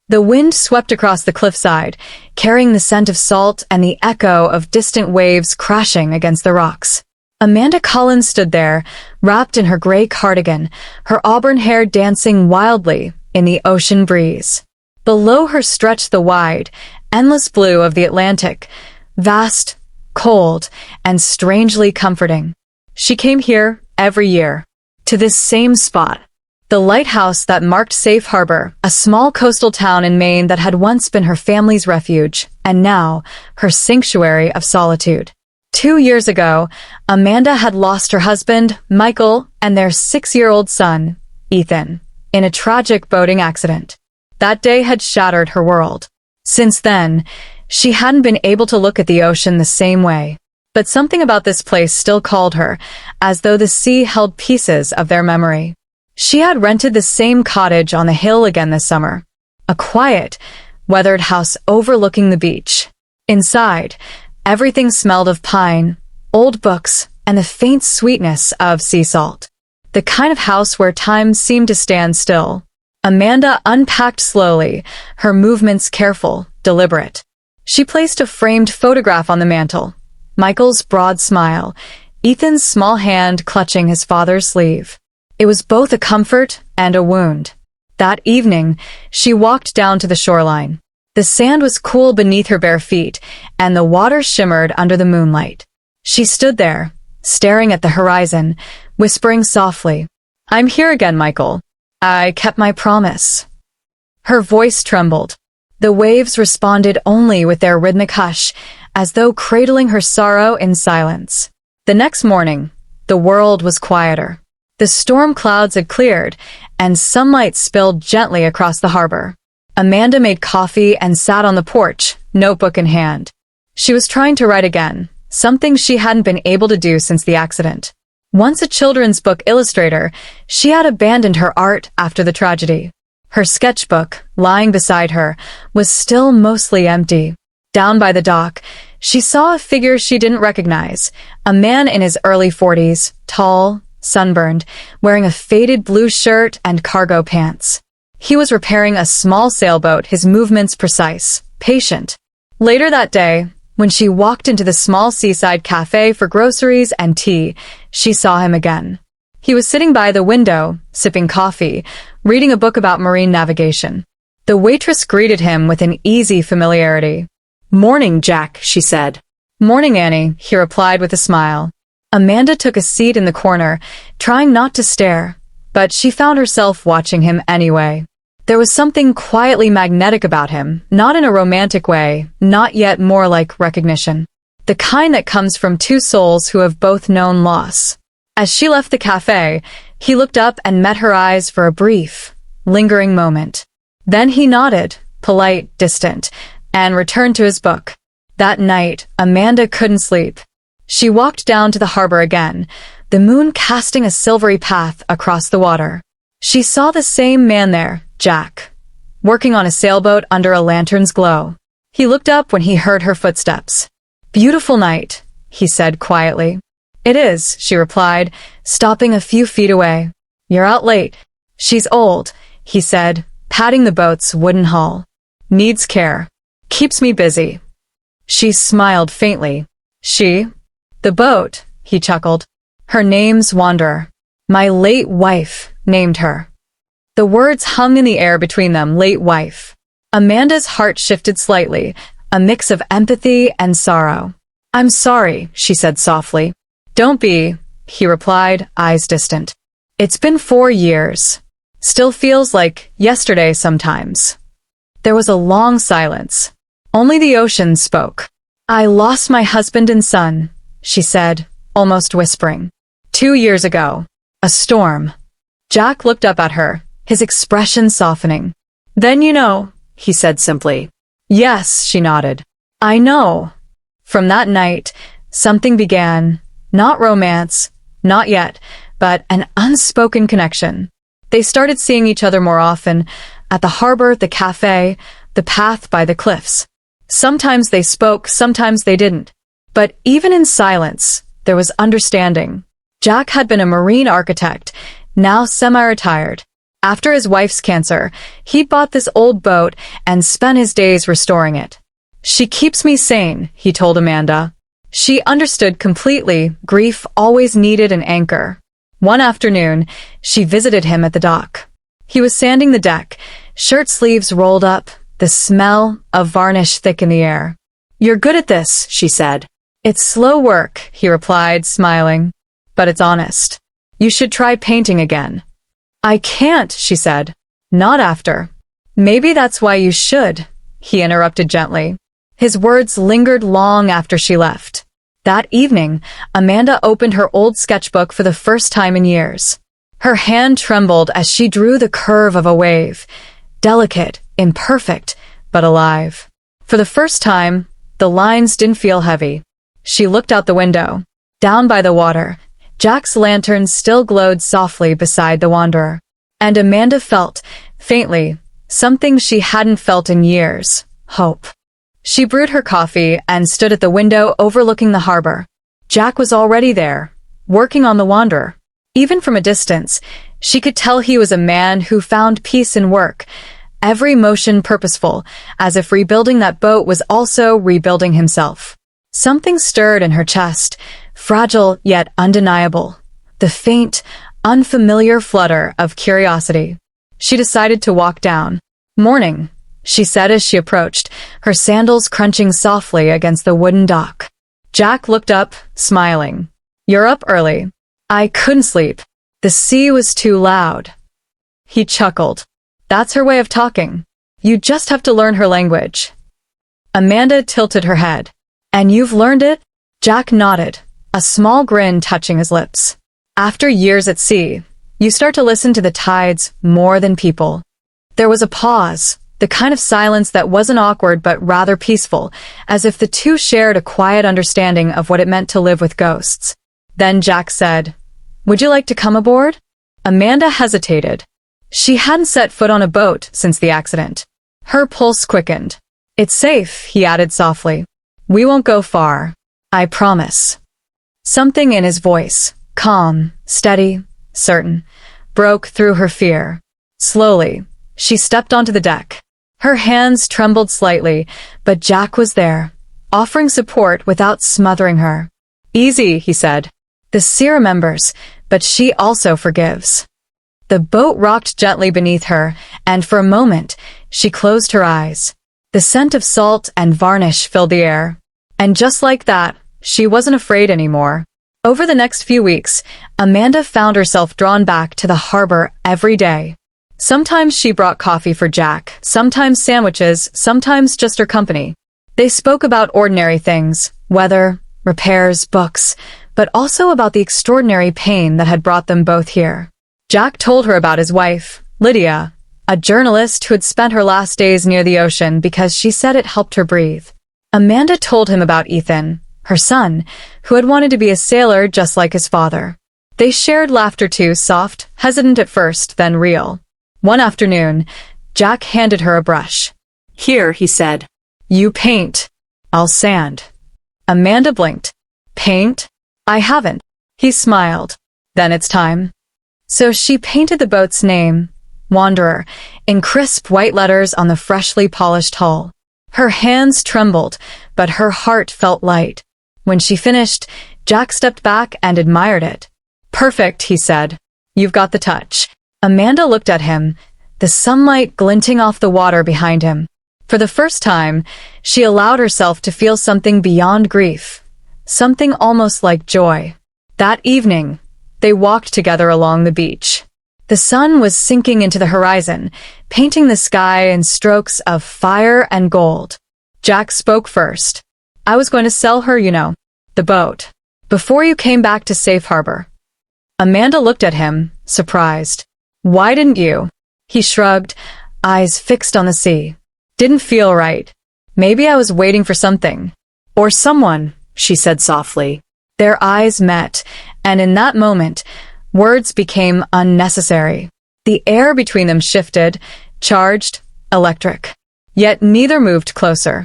The wind swept across the cliffside, carrying the scent of salt and the echo of distant waves crashing against the rocks. Amanda Collins stood there, wrapped in her gray cardigan, her auburn hair dancing wildly in the ocean breeze. Below her stretched the wide, endless blue of the Atlantic, vast, cold, and strangely comforting. She came here every year, to this same spot. The lighthouse that marked Safe Harbor, a small coastal town in Maine that had once been her family's refuge, and now her sanctuary of solitude. 2 years ago, Amanda had lost her husband, Michael, and their 6-year-old son, Ethan, in a tragic boating accident. That day had shattered her world. Since then, she hadn't been able to look at the ocean the same way. But something about this place still called her, as though the sea held pieces of their memory. She had rented the same cottage on the hill again this summer, a quiet, weathered house overlooking the beach. Inside, everything smelled of pine, old books, and the faint sweetness of sea salt. The kind of house where time seemed to stand still. Amanda unpacked slowly, her movements careful, deliberate. She placed a framed photograph on the mantel, Michael's broad smile, Ethan's small hand clutching his father's sleeve. It was both a comfort and a wound. That evening, she walked down to the shoreline. The sand was cool beneath her bare feet, and the water shimmered under the moonlight. She stood there, staring at the horizon, whispering softly, "I'm here again, Michael. I kept my promise." Her voice trembled. The waves responded only with their rhythmic hush, as though cradling her sorrow in silence. The next morning, the world was quieter. The storm clouds had cleared, and sunlight spilled gently across the harbor. Amanda made coffee and sat on the porch, notebook in hand. She was trying to write again, something she hadn't been able to do since the accident. Once a children's book illustrator, she had abandoned her art after the tragedy. Her sketchbook, lying beside her, was still mostly empty. Down by the dock, she saw a figure she didn't recognize, a man in his early 40s, tall, sunburned, wearing a faded blue shirt and cargo pants. He was repairing a small sailboat, his movements precise, patient. Later that day, when she walked into the small seaside cafe for groceries and tea, she saw him again. He was sitting by the window, sipping coffee, reading a book about marine navigation. The waitress greeted him with an easy familiarity. "Morning, Jack," she said. "Morning, Annie," he replied with a smile. Amanda took a seat in the corner, trying not to stare, but she found herself watching him anyway. There was something quietly magnetic about him, not in a romantic way, not yet more like recognition. The kind that comes from two souls who have both known loss. As she left the cafe, he looked up and met her eyes for a brief, lingering moment. Then he nodded, polite, distant, and returned to his book. That night, Amanda couldn't sleep. She walked down to the harbor again, the moon casting a silvery path across the water. She saw the same man there, Jack, working on a sailboat under a lantern's glow. He looked up when he heard her footsteps. "Beautiful night," he said quietly. "It is," she replied, stopping a few feet away. "You're out late." "She's old," he said, patting the boat's wooden hull. "Needs care. Keeps me busy." She smiled faintly. "She?" "The boat," he chuckled. "Her name's Wanderer. My late wife named her." The words hung in the air between them, late wife. Amanda's heart shifted slightly, a mix of empathy and sorrow. "I'm sorry," she said softly. "Don't be," he replied, eyes distant. "It's been 4 years. Still feels like yesterday sometimes." There was a long silence. Only the ocean spoke. "I lost my husband and son," she said, almost whispering. 2 years ago. A storm." Jack looked up at her, his expression softening. "Then you know," he said simply. "Yes," she nodded. "I know." From that night, something began. Not romance, not yet, but an unspoken connection. They started seeing each other more often, at the harbor, the cafe, the path by the cliffs. Sometimes they spoke, sometimes they didn't. But even in silence, there was understanding. Jack had been a marine architect, now semi-retired. After his wife's cancer, he bought this old boat and spent his days restoring it. She keeps me sane, he told Amanda. She understood completely grief always needed an anchor. One afternoon, she visited him at the dock. He was sanding the deck, shirt sleeves rolled up, the smell of varnish thick in the air. "You're good at this," she said. "It's slow work," he replied, smiling. "But it's honest. You should try painting again." "I can't," she said. "Not after." "Maybe that's why you should," he interrupted gently. His words lingered long after she left. That evening, Amanda opened her old sketchbook for the first time in years. Her hand trembled as she drew the curve of a wave. Delicate, imperfect, but alive. For the first time, the lines didn't feel heavy. She looked out the window. Down by the water, Jack's lantern still glowed softly beside the wanderer. And Amanda felt, faintly, something she hadn't felt in years: hope. She brewed her coffee and stood at the window overlooking the harbor. Jack was already there, working on the wanderer. Even from a distance, she could tell he was a man who found peace in work, every motion purposeful, as if rebuilding that boat was also rebuilding himself. Something stirred in her chest, fragile yet undeniable, the faint, unfamiliar flutter of curiosity. She decided to walk down. "Morning," she said as she approached, her sandals crunching softly against the wooden dock. Jack looked up, smiling. "You're up early." "I couldn't sleep. The sea was too loud." He chuckled. "That's her way of talking. You just have to learn her language." Amanda tilted her head. "And you've learned it?" Jack nodded, a small grin touching his lips. "After years at sea, you start to listen to the tides more than people." There was a pause, the kind of silence that wasn't awkward but rather peaceful, as if the two shared a quiet understanding of what it meant to live with ghosts. Then Jack said, "Would you like to come aboard?" Amanda hesitated. She hadn't set foot on a boat since the accident. Her pulse quickened. "It's safe," he added softly. "We won't go far. I promise." Something in his voice, calm, steady, certain, broke through her fear. Slowly, she stepped onto the deck. Her hands trembled slightly, but Jack was there, offering support without smothering her. "Easy," he said. "The sea remembers, but she also forgives." The boat rocked gently beneath her, and for a moment, she closed her eyes. The scent of salt and varnish filled the air. And just like that, she wasn't afraid anymore. Over the next few weeks, Amanda found herself drawn back to the harbor every day. Sometimes she brought coffee for Jack, sometimes sandwiches, sometimes just her company. They spoke about ordinary things, weather, repairs, books, but also about the extraordinary pain that had brought them both here. Jack told her about his wife, Lydia, a journalist who had spent her last days near the ocean because she said it helped her breathe. Amanda told him about Ethan, her son, who had wanted to be a sailor just like his father. They shared laughter too, soft, hesitant at first, then real. One afternoon, Jack handed her a brush. "Here," he said. "You paint. I'll sand." Amanda blinked. "Paint? I haven't." He smiled. "Then it's time." So she painted the boat's name, Wanderer, in crisp white letters on the freshly polished hull. Her hands trembled, but her heart felt light. When she finished, Jack stepped back and admired it. "Perfect," he said. "You've got the touch." Amanda looked at him, the sunlight glinting off the water behind him. For the first time, she allowed herself to feel something beyond grief, something almost like joy. That evening, they walked together along the beach. The sun was sinking into the horizon, painting the sky in strokes of fire and gold. Jack spoke first. "I was going to sell her, the boat, before you came back to Safe Harbor." Amanda looked at him, surprised. "Why didn't you?" He shrugged, eyes fixed on the sea. "Didn't feel right. Maybe I was waiting for something. Or someone," she said softly. Their eyes met, and in that moment, words became unnecessary. The air between them shifted, charged, electric. Yet neither moved closer.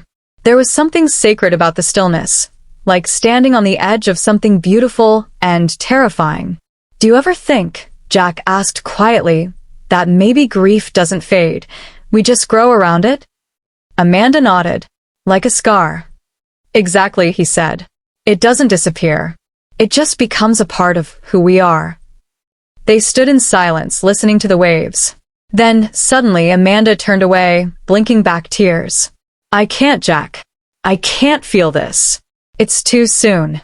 There was something sacred about the stillness, like standing on the edge of something beautiful and terrifying. "Do you ever think," Jack asked quietly, That maybe grief doesn't fade. We just grow around it? Amanda nodded. Like a scar. Exactly, he said. It doesn't disappear. It just becomes a part of who we are. They stood in silence, listening to the waves. Then, suddenly, Amanda turned away, blinking back tears. I can't, Jack. I can't feel this. It's too soon.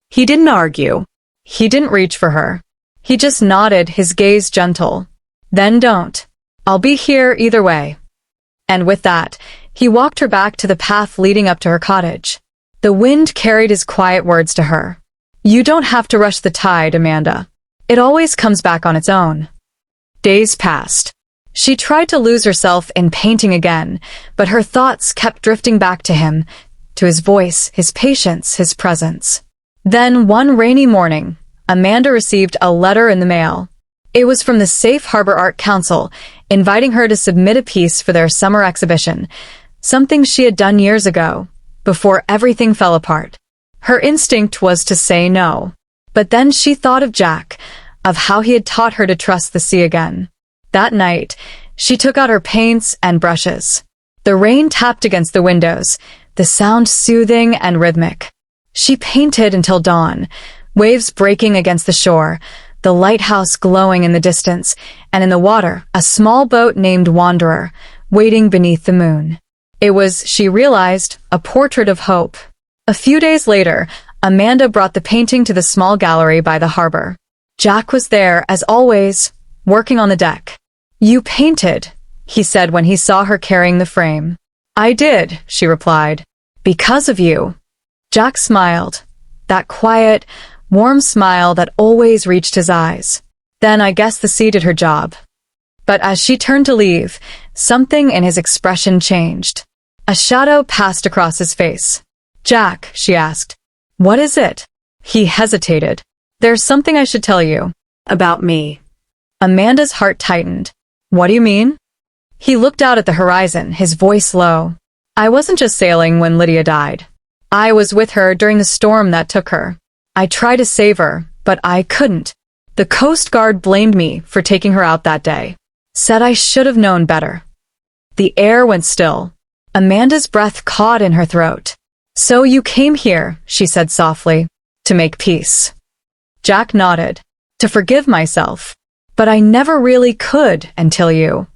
He didn't argue. He didn't reach for her. He just nodded, his gaze gentle. Then don't. I'll be here either way. And with that, he walked her back to the path leading up to her cottage. The wind carried his quiet words to her. You don't have to rush the tide, Amanda. It always comes back on its own. Days passed. She tried to lose herself in painting again, but her thoughts kept drifting back to him, to his voice, his patience, his presence. Then, one rainy morning, Amanda received a letter in the mail. It was from the Safe Harbor Art Council, inviting her to submit a piece for their summer exhibition, something she had done years ago, before everything fell apart. Her instinct was to say no. But then she thought of Jack, of how he had taught her to trust the sea again. That night, she took out her paints and brushes. The rain tapped against the windows, the sound soothing and rhythmic. She painted until dawn, waves breaking against the shore, the lighthouse glowing in the distance, and in the water, a small boat named Wanderer, waiting beneath the moon. It was, she realized, a portrait of hope. A few days later, Amanda brought the painting to the small gallery by the harbor. Jack was there, as always, working on the deck. You painted, he said when he saw her carrying the frame. I did, she replied. Because of you. Jack smiled. That quiet, warm smile that always reached his eyes. Then I guess the sea did her job. But as she turned to leave, something in his expression changed. A shadow passed across his face. Jack, she asked. What is it? He hesitated. There's something I should tell you. About me. Amanda's heart tightened. What do you mean? He looked out at the horizon, his voice low. I wasn't just sailing when Lydia died. I was with her during the storm that took her. I tried to save her, but I couldn't. The Coast Guard blamed me for taking her out that day. Said I should have known better. The air went still. Amanda's breath caught in her throat. So you came here, she said softly, to make peace. Jack nodded. To forgive myself. But I never really could until you.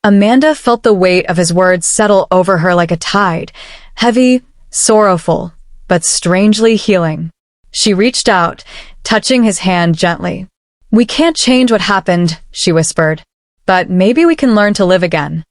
Amanda felt the weight of his words settle over her like a tide, heavy, sorrowful, but strangely healing. She reached out, touching his hand gently. We can't change what happened, she whispered, but maybe we can learn to live again.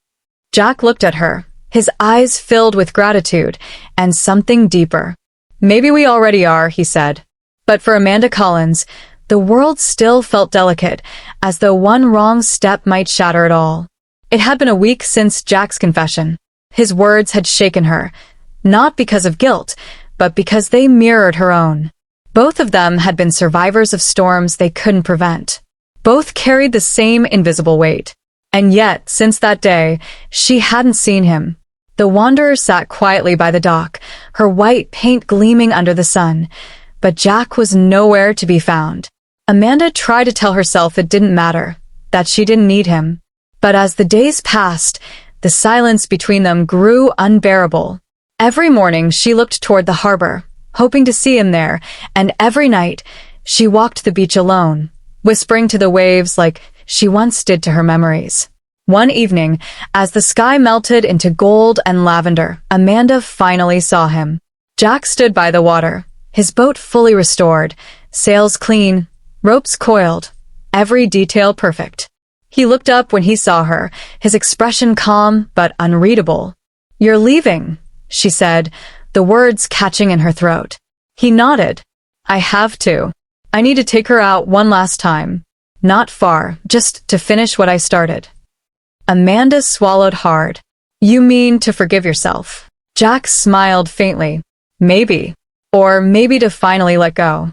Jack looked at her, his eyes filled with gratitude and something deeper. Maybe we already are, he said. But for Amanda Collins, the world still felt delicate, as though one wrong step might shatter it all. It had been a week since Jack's confession. His words had shaken her, not because of guilt, but because they mirrored her own. Both of them had been survivors of storms they couldn't prevent. Both carried the same invisible weight. And yet, since that day, she hadn't seen him. The Wanderer sat quietly by the dock, her white paint gleaming under the sun, but Jack was nowhere to be found. Amanda tried to tell herself it didn't matter, that she didn't need him. But as the days passed, the silence between them grew unbearable. Every morning she looked toward the harbor, hoping to see him there, and every night she walked the beach alone, whispering to the waves like she once did to her memories. One evening, as the sky melted into gold and lavender, Amanda finally saw him. Jack stood by the water, his boat fully restored, sails clean, ropes coiled, every detail perfect. He looked up when he saw her, his expression calm but unreadable. You're leaving, she said, the words catching in her throat. He nodded. I have to. I need to take her out one last time. Not far, just to finish what I started. Amanda swallowed hard. You mean to forgive yourself? Jack smiled faintly. Maybe. Or maybe to finally let go.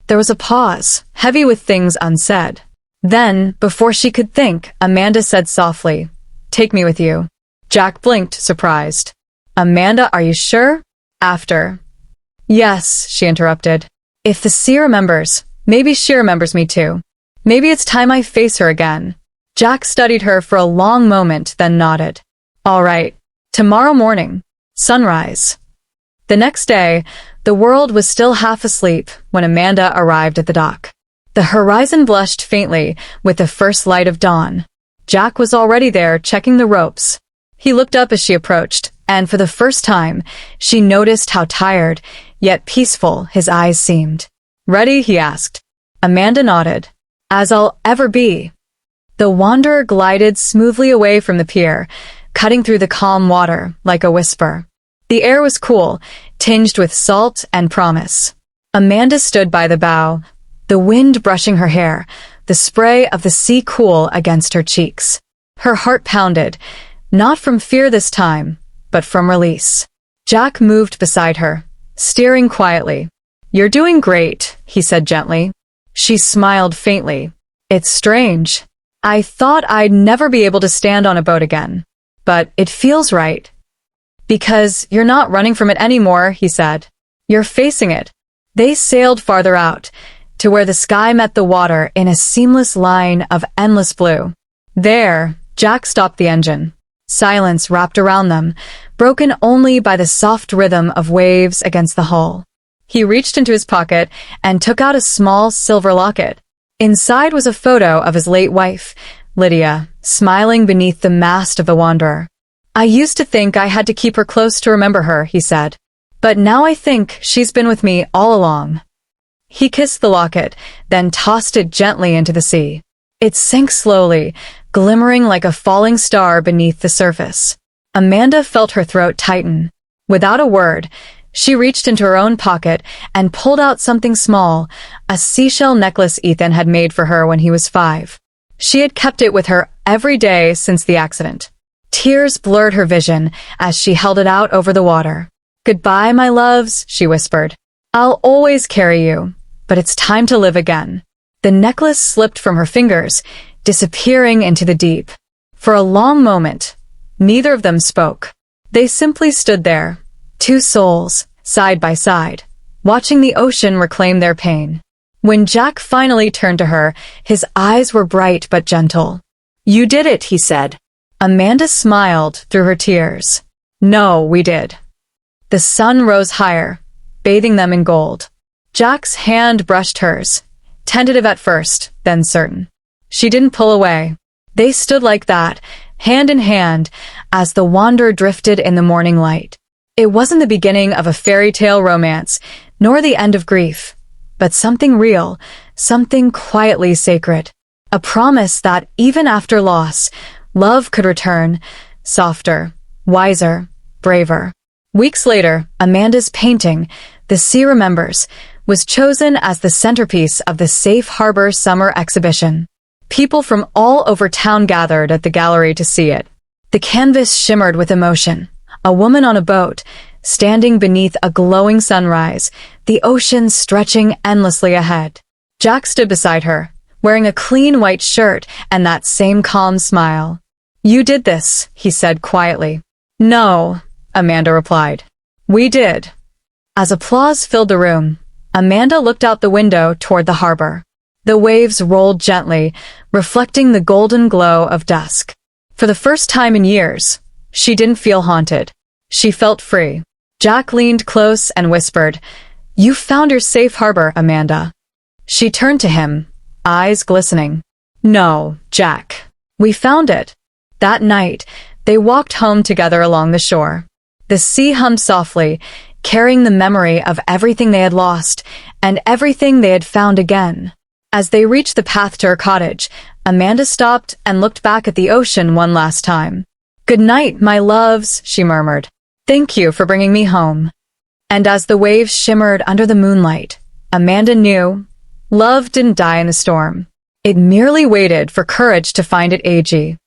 There was a pause, heavy with things unsaid. Then, before she could think, Amanda said softly, Take me with you. Jack blinked, surprised. Amanda, are you sure? After. Yes, she interrupted. If the sea remembers, maybe she remembers me too. Maybe it's time I face her again. Jack studied her for a long moment, then nodded. All right, tomorrow morning, sunrise. The next day, the world was still half asleep when Amanda arrived at the dock. The horizon blushed faintly with the first light of dawn. Jack was already there, checking the ropes. He looked up as she approached, and for the first time, she noticed how tired, yet peaceful, his eyes seemed. Ready? He asked. Amanda nodded. As I'll ever be. The wanderer glided smoothly away from the pier, cutting through the calm water like a whisper. The air was cool, tinged with salt and promise. Amanda stood by the bow, the wind brushing her hair, the spray of the sea cool against her cheeks. Her heart pounded, not from fear this time, but from release. Jack moved beside her, steering quietly. You're doing great, he said gently. She smiled faintly. It's strange. I thought I'd never be able to stand on a boat again. But it feels right. Because you're not running from it anymore, he said. You're facing it. They sailed farther out, to where the sky met the water in a seamless line of endless blue. There, Jack stopped the engine. Silence wrapped around them, broken only by the soft rhythm of waves against the hull. He reached into his pocket and took out a small silver locket. Inside was a photo of his late wife, Lydia, smiling beneath the mast of the Wanderer. I used to think I had to keep her close to remember her, he said. But now I think she's been with me all along. He kissed the locket, then tossed it gently into the sea. It sank slowly, glimmering like a falling star beneath the surface. Amanda felt her throat tighten. Without a word, she reached into her own pocket and pulled out something small, a seashell necklace Ethan had made for her when he was 5. She had kept it with her every day since the accident. Tears blurred her vision as she held it out over the water. Goodbye, my loves, she whispered. I'll always carry you, but it's time to live again. The necklace slipped from her fingers, disappearing into the deep. For a long moment, neither of them spoke. They simply stood there, two souls, side by side, watching the ocean reclaim their pain. When Jack finally turned to her, his eyes were bright but gentle. You did it, he said. Amanda smiled through her tears. No, we did. The sun rose higher, bathing them in gold. Jack's hand brushed hers, tentative at first, then certain. She didn't pull away. They stood like that, hand in hand, as the wanderer drifted in the morning light. It wasn't the beginning of a fairy tale romance, nor the end of grief, but something real, something quietly sacred. A promise that even after loss, love could return, softer, wiser, braver. Weeks later, Amanda's painting, The Sea Remembers, was chosen as the centerpiece of the Safe Harbor summer exhibition. People from all over town gathered at the gallery to see it. The canvas shimmered with emotion. A woman on a boat, standing beneath a glowing sunrise, the ocean stretching endlessly ahead. Jack stood beside her, wearing a clean white shirt and that same calm smile. You did this, he said quietly. No, Amanda replied. We did. As applause filled the room, Amanda looked out the window toward the harbor. The waves rolled gently, reflecting the golden glow of dusk. For the first time in years, she didn't feel haunted. She felt free. Jack leaned close and whispered, You found your safe harbor, Amanda. She turned to him, eyes glistening. No, Jack. We found it. That night, they walked home together along the shore. The sea hummed softly, carrying the memory of everything they had lost and everything they had found again. As they reached the path to her cottage, Amanda stopped and looked back at the ocean one last time. Good night, my loves, she murmured. Thank you for bringing me home. And as the waves shimmered under the moonlight, Amanda knew love didn't die in the storm. It merely waited for courage to find it age.